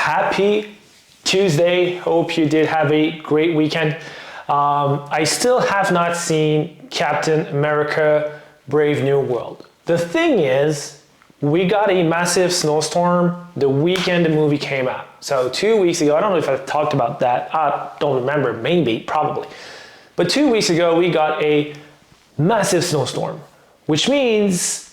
Happy Tuesday. Hope you did have a great weekend. I still have not seen Captain America Brave New World. The thing is, we got a massive snowstorm the weekend the movie came out. So 2 weeks ago, I don't know if I talked about that. I don't remember, maybe, probably. But 2 weeks ago, we got a massive snowstorm, which means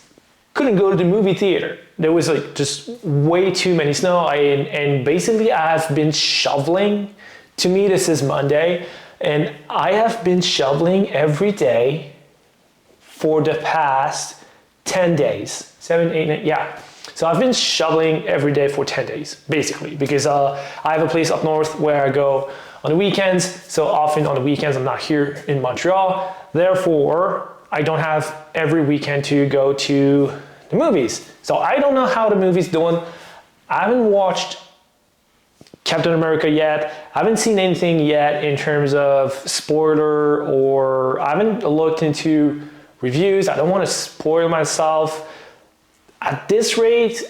couldn't go to the movie theater. There was like just way too many snow, and basically I've been shoveling. To me, this is Monday, and I have been shoveling every day for the past 10 days. 7, 8, 9, yeah. So I've been shoveling every day for 10 days, basically, because I have a place up north where I go on the weekends. So often on the weekends, I'm not here in Montreal. Therefore, I don't have every weekend to go to the movies. So I don't know how the movie's doing. I haven't watched Captain America yet. I haven't seen anything yet in terms of spoiler, or I haven't looked into reviews. I don't want to spoil myself. At this rate,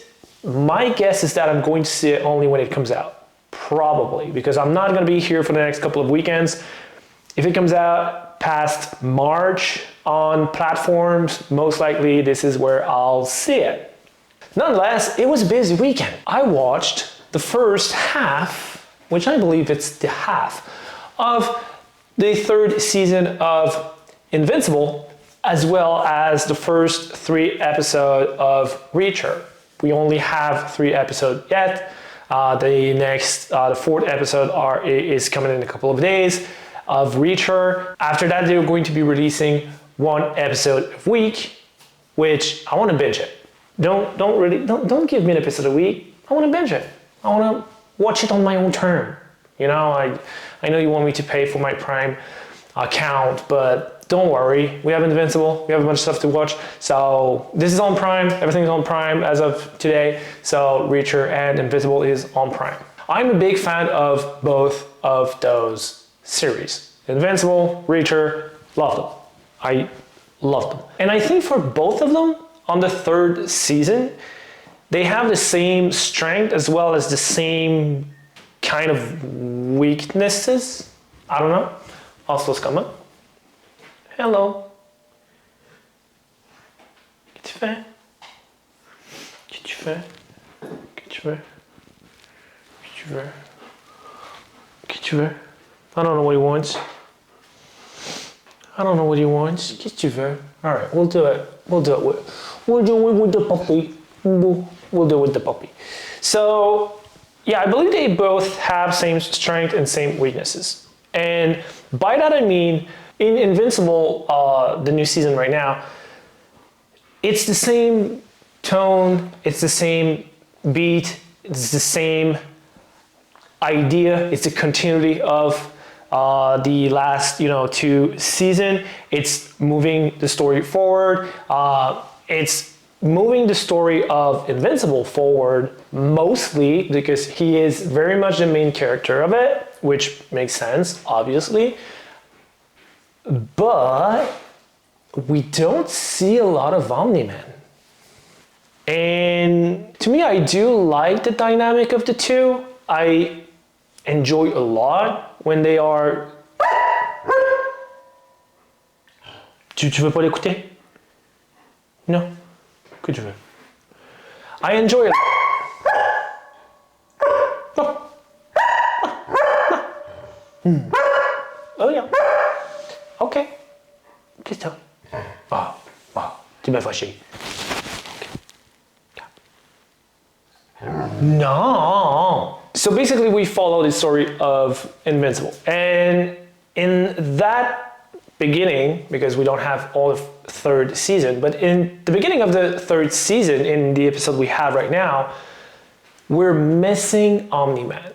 my guess is that I'm going to see it only when it comes out. Probably, because I'm not going to be here for the next couple of weekends. If it comes out past March on platforms, most likely this is where I'll see it. Nonetheless, it was a busy weekend. I watched the first half, which I believe it's the half, of the third season of Invincible, as well as the first 3 episodes of Reacher. We only have 3 episodes yet. The 4th episode is coming in a couple of days of Reacher. After that, they're going to be releasing 1 episode a week, which I want to binge it. Don't give me an episode a week. I want to binge it. I want to watch it on my own term. You know, I know you want me to pay for my Prime account, but don't worry, we have Invincible, we have a bunch of stuff to watch. So this is on Prime, everything's on Prime as of today. So Reacher and Invincible is on Prime. I'm a big fan of both of those series. Invincible, Reacher, love them. I love them. And I think for both of them, on the 3rd season, they have the same strength as well as the same kind of weaknesses. I don't know. Also, coming. Hello. Qu'est-ce que tu fais? Qu'est-ce que tu fais? Qu'est-ce que tu veux? Qu'est-ce que tu veux? Qu'est-ce que tu veux? I don't know what he wants. I don't know what he wants. Qu'est-ce que tu veux? All right, we'll do it. We'll do it with the puppy. We'll do it with the puppy. So, yeah, I believe they both have same strength and same weaknesses. And by that I mean, in Invincible, the new season right now, it's the same tone, it's the same beat, it's the same idea, it's the continuity of the last 2 seasons. It's moving the story forward. It's moving the story of Invincible forward mostly because he is very much the main character of it, which makes sense, obviously. But we don't see a lot of Omni-Man. And to me, I do like the dynamic of the two. I enjoy a lot when they are... Tu veux pas l'écouter? Non? Que tu veux? I enjoy it. Oh yeah. Ok. Qu'est-ce que ça? Tu m'as fâché. No. So basically we follow the story of Invincible. And in that beginning, because we don't have all of 3rd season, but in the beginning of the 3rd season, in the episode we have right now, we're missing Omni-Man.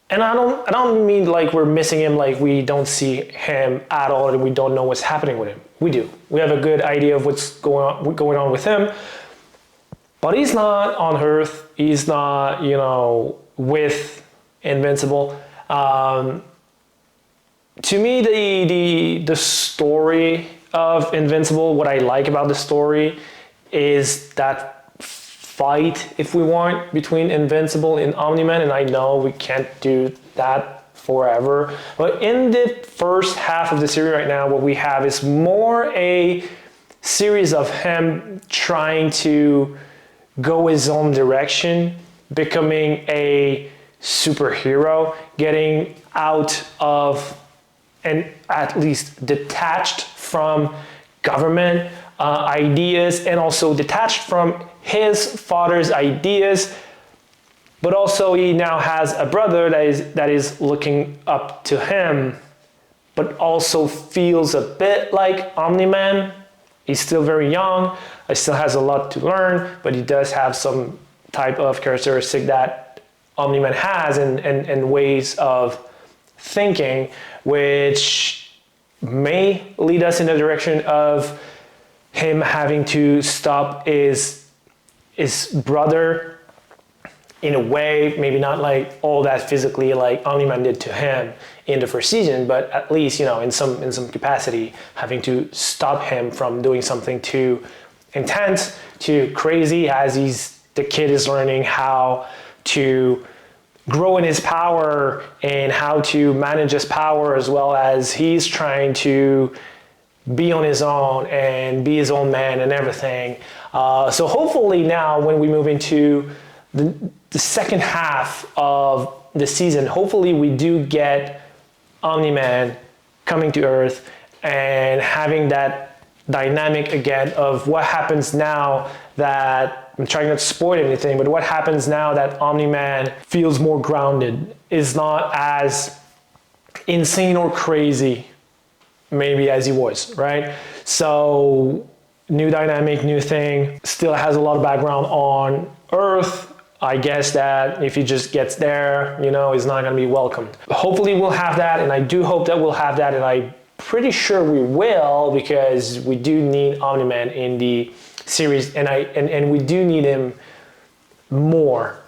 And I don't mean like we're missing him like we don't see him at all and we don't know what's happening with him. We do. We have a good idea of what's going on with him. But he's not on Earth. He's not, with Invincible. To me, the story of Invincible, what I like about the story is that fight, if we want, between Invincible and Omni-Man, and I know we can't do that forever. But in the first half of the series right now, what we have is more a series of him trying to go his own direction, becoming a superhero, getting out of and at least detached from government ideas, and also detached from his father's ideas. But also he now has a brother that is looking up to him, but also feels a bit like Omni-Man. He's still very young, he still has a lot to learn, but he does have some type of characteristic that Omni-Man has, and ways of thinking, which may lead us in the direction of him having to stop his brother in a way, maybe not like all that physically like Omni-Man did to him in the first season, but at least, you know, in some capacity, having to stop him from doing something too intense, too crazy, as the kid is learning how to grow in his power and how to manage his power, as well as he's trying to be on his own and be his own man and everything. So hopefully now when we move into the second half of the season, hopefully we do get Omni-Man coming to Earth and having that dynamic again of what happens now that, I'm trying not to spoil anything, but what happens now that Omni-Man feels more grounded, is not as insane or crazy maybe as he was, right? So new dynamic, new thing, still has a lot of background on Earth. I guess that if he just gets there, you know, he's not going to be welcomed. Hopefully we'll have that, and I do hope that we'll have that, and I'm pretty sure we will, because we do need Omni-Man in the series, and we do need him more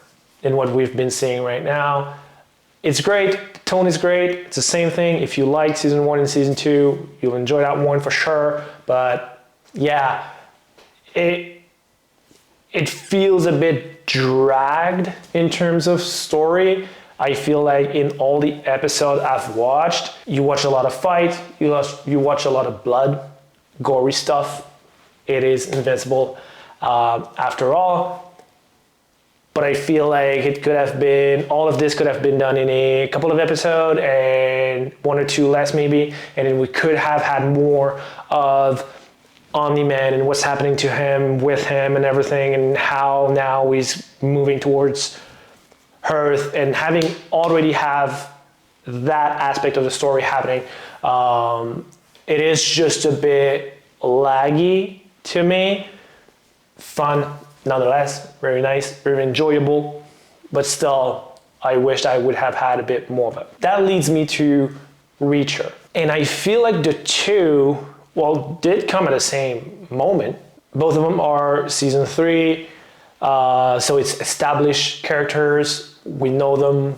than what we've been seeing right now. It's great, the tone is great, it's the same thing. If you liked season 1 and season 2, you'll enjoy that one for sure, but yeah, it feels a bit dragged in terms of story. I feel like in all the episodes I've watched, you watch a lot of fight, you watch a lot of blood, gory stuff. It is Invincible after all. But I feel like it could have been, all of this could have been done in a couple of episodes and 1 or 2 less maybe, and then we could have had more of Omni-Man and what's happening to him, with him and everything, and how now he's moving towards Earth, and having already have that aspect of the story happening. It is just a bit laggy to me. Fun nonetheless, very nice, very enjoyable, but still I wished I would have had a bit more of it. That leads me to Reacher, and I feel like the two, well, did come at the same moment. Both of them are season 3, so it's established characters. We know them,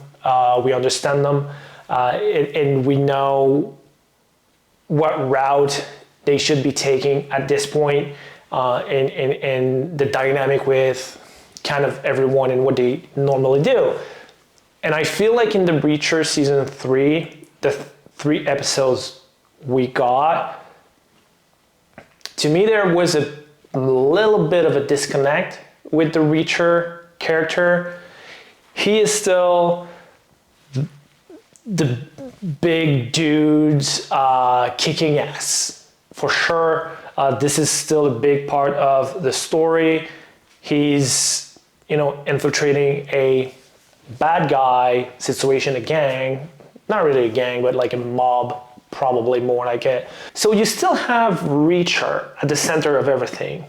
we understand them, and we know what route they should be taking at this point, and the dynamic with kind of everyone and what they normally do. And I feel like in the Reacher season 3, the 3 episodes we got, to me there was a little bit of a disconnect with the Reacher character. He is still the big dudes kicking ass, for sure. This is still a big part of the story. He's, you know, infiltrating a bad guy situation, a gang, not really a gang, but like a mob, probably more like it. So you still have Reacher at the center of everything,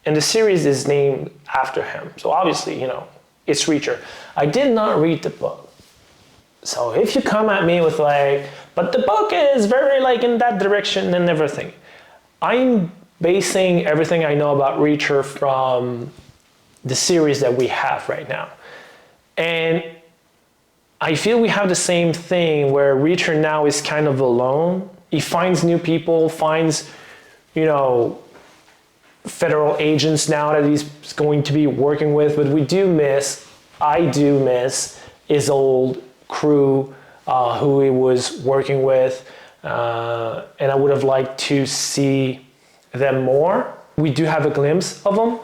and the series is named after him. So obviously, you know, it's Reacher. I did not read the book. So if you come at me with like, but the book is very like in that direction and everything, I'm basing everything I know about Reacher from the series that we have right now. And I feel we have the same thing where Reacher now is kind of alone. He finds new people, finds, you know, federal agents now that he's going to be working with, but I do miss his old crew who he was working with, and I would have liked to see them more. We do have a glimpse of them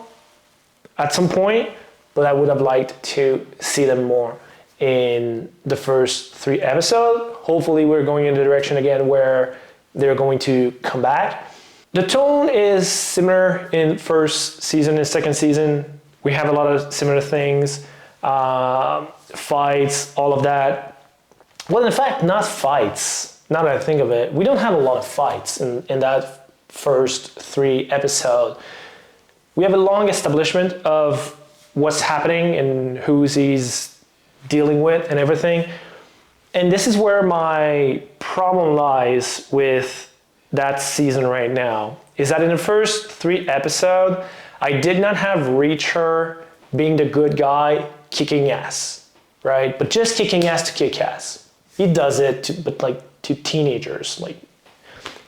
at some point, but I would have liked to see them more in the first 3 episodes. Hopefully we're going in the direction again where they're going to come back. The tone is similar in first season and second season. We have a lot of similar things, fights, all of that. Well, in fact, not fights. Now that I think of it, we don't have a lot of fights in that first 3 episodes. We have a long establishment of what's happening and who he's dealing with and everything. And this is where my problem lies with that season right now, is that in the first 3 episodes, I did not have Reacher being the good guy kicking ass, right? But just kicking ass to kick ass. He does it to teenagers, like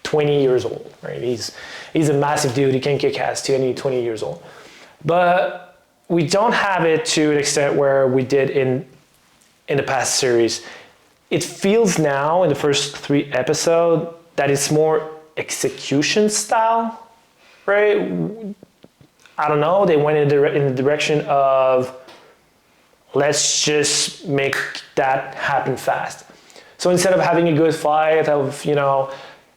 20 years old, right? He's a massive dude. He can kick ass to any 20 years old. But we don't have it to an extent where we did in the past series. It feels now in the first 3 episodes that it's more execution style, right? I don't know. They went in the direction of let's just make that happen fast. So instead of having a good fight of,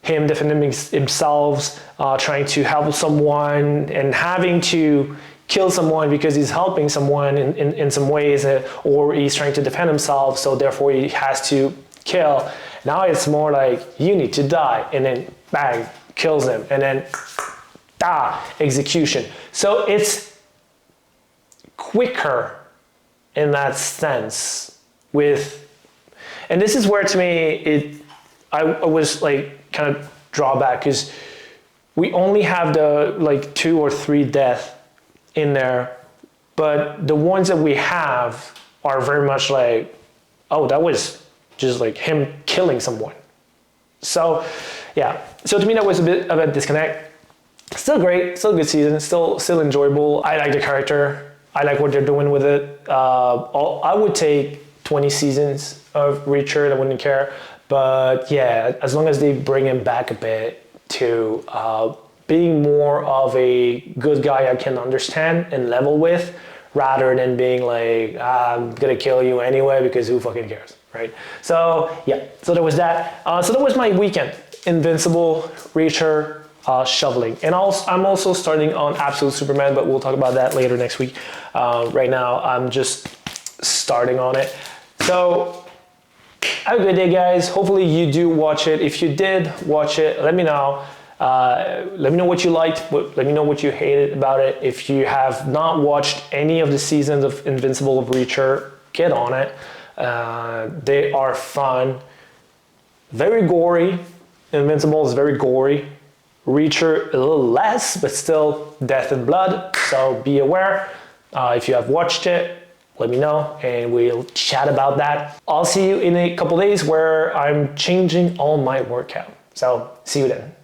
him defending himself, trying to help someone and having to kill someone because he's helping someone in some ways, or he's trying to defend himself, so therefore he has to kill. Now it's more like, you need to die, and then bang, kills him, and then execution. So it's quicker in that sense and this is where to me I was like kind of drawback, because we only have the 2 or 3 deaths in there, but the ones that we have are very much like, oh, that was just like him killing someone. So yeah, so to me that was a bit of a disconnect. Still great, still a good season, still enjoyable. I like the character, I like what they're doing with it. I would take 20 seasons of Reacher, I wouldn't care. But yeah, as long as they bring him back a bit to being more of a good guy I can understand and level with, rather than being like, I'm gonna kill you anyway because who fucking cares, right? So yeah, so there was that. So that was my weekend. Invincible, Reacher, shoveling. And I'm also starting on Absolute Superman, but we'll talk about that later next week. Right now, I'm just starting on it. So have a good day, guys. Hopefully you do watch it. If you did watch it, let me know. Let me know what you liked. Let me know what you hated about it. If you have not watched any of the seasons of Invincible of Reacher, get on it. They are fun. Very gory. Invincible is very gory. Reacher a little less, but still death and blood. So be aware. If you have watched it, let me know and we'll chat about that. I'll see you in a couple days where I'm changing all my workout. So see you then.